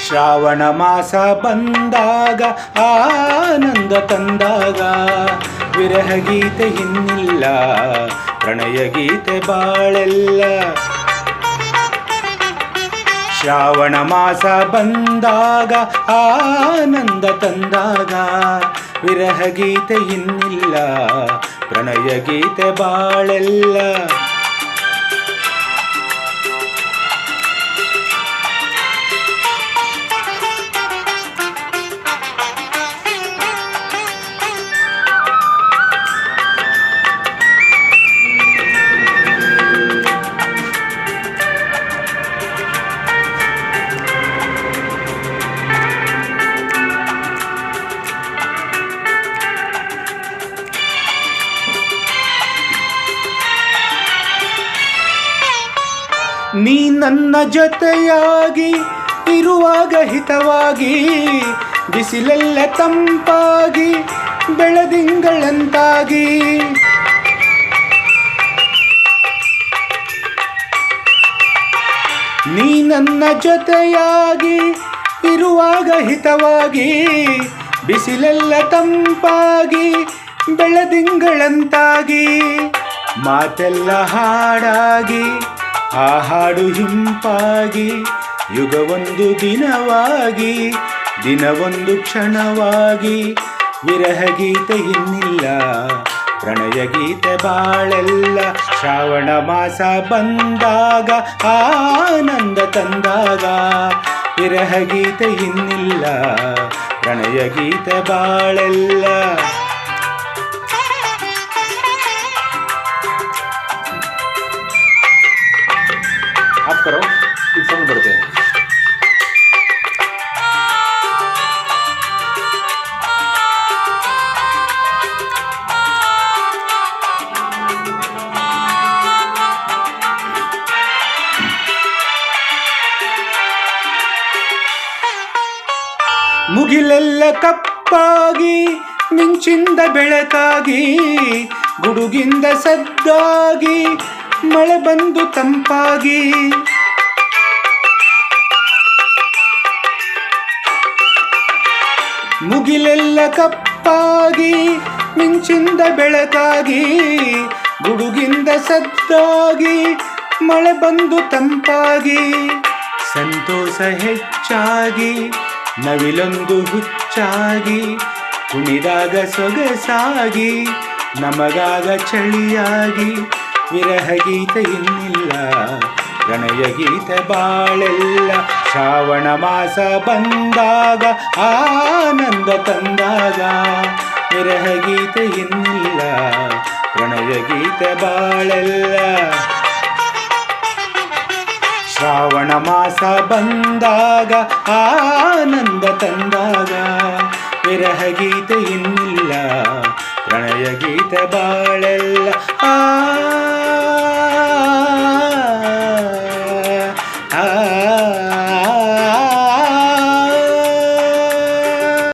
ಶ್ರಾವಣ ಮಾಸ ಬಂದಾಗ ಆನಂದ ತಂದಾಗ ವಿರಹ ಗೀತೆ ಇನ್ನಿಲ್ಲ, ಪ್ರಣಯ ಗೀತೆ ಬಾಳೆಲ್ಲ. ಶ್ರಾವಣ ಮಾಸ ಬಂದಾಗ ಆನಂದ ತಂದಾಗ ವಿರಹ ಗೀತೆ ಇನ್ನಿಲ್ಲ, ಪ್ರಣಯ ಗೀತೆ ಬಾಳೆಲ್ಲ. ನೀ ನನ್ನ ಜೊತೆಯಾಗಿ ಇರುವಾಗ ಹಿತವಾಗಿ, ಬಿಸಿಲೆಲ್ಲ ತಂಪಾಗಿ ಬೆಳದಿಂಗಳಂತಾಗಿ. ನೀ ನನ್ನ ಜೊತೆಯಾಗಿ ಇರುವಾಗ ಹಿತವಾಗಿ, ಬಿಸಿಲೆಲ್ಲ ತಂಪಾಗಿ ಬೆಳದಿಂಗಳಂತಾಗಿ. ಮಾತೆಲ್ಲ ಹಾಡಾಗಿ ಆ ಹಾಡು ಹಿಂಪಾಗಿ, ಯುಗವೊಂದು ದಿನವಾಗಿ ದಿನವೊಂದು ಕ್ಷಣವಾಗಿ. ವಿರಹ ಗೀತೆ ಇನ್ನಿಲ್ಲ, ಪ್ರಣಯ ಗೀತೆ ಬಾಳೆಲ್ಲ. ಶ್ರಾವಣ ಮಾಸ ಬಂದಾಗ ಆನಂದ ತಂದಾಗ ವಿರಹ ಗೀತೆ ಇನ್ನಿಲ್ಲ, ಪ್ರಣಯ ಗೀತೆ ಬಾಳೆಲ್ಲ. आप करो, साउंड बढ़ते हैं. ಮುಗಿಲೆಲ್ಲ ಕಪ್ಪಾಗಿ ಮಿಂಚಿಂದ ಬೆಳಕಾಗಿ, ಗುಡುಗಿಂದ ಸದ್ದಾಗಿ ಮಳೆ ಬಂದು ತಂಪಾಗಿ. ಮುಗಿಲೆಲ್ಲ ಕಪ್ಪಾಗಿ ಮಿಂಚಿಂದ ಬೆಳಕಾಗಿ, ಗುಡುಗಿಂದ ಸದ್ದಾಗಿ ಮಳೆ ಬಂದು ತಂಪಾಗಿ. ಸಂತೋಷ ಹೆಚ್ಚಾಗಿ ನವಿಲೊಂದು ಹುಚ್ಚಾಗಿ, ಕುಣಿದಾಗ ಸೊಗಸಾಗಿ ನಮಗಾಗ ಚಳಿಯಾಗಿ. ವಿರಹ ಗೀತೆ ಇನ್ನಿಲ್ಲ, ಪ್ರಣಯ ಗೀತೆ ಬಾಳೆಲ್ಲ. ಶ್ರಾವಣ ಮಾಸ ಬಂದಾಗ ಆನಂದ ತಂದಾಗ ವಿರಹ ಗೀತೆ ಇನ್ನಿಲ್ಲ, ಪ್ರಣಯ ಗೀತೆ ಬಾಳೆಲ್ಲ. ಶ್ರಾವಣ ಮಾಸ ಬಂದಾಗ ಆನಂದ ತಂದಾಗ ವಿರಹ ಗೀತೆ ಇನ್ನಿಲ್ಲ, ಪ್ರಣಯ ಗೀತೆ ಬಾಳೆಲ್ಲ.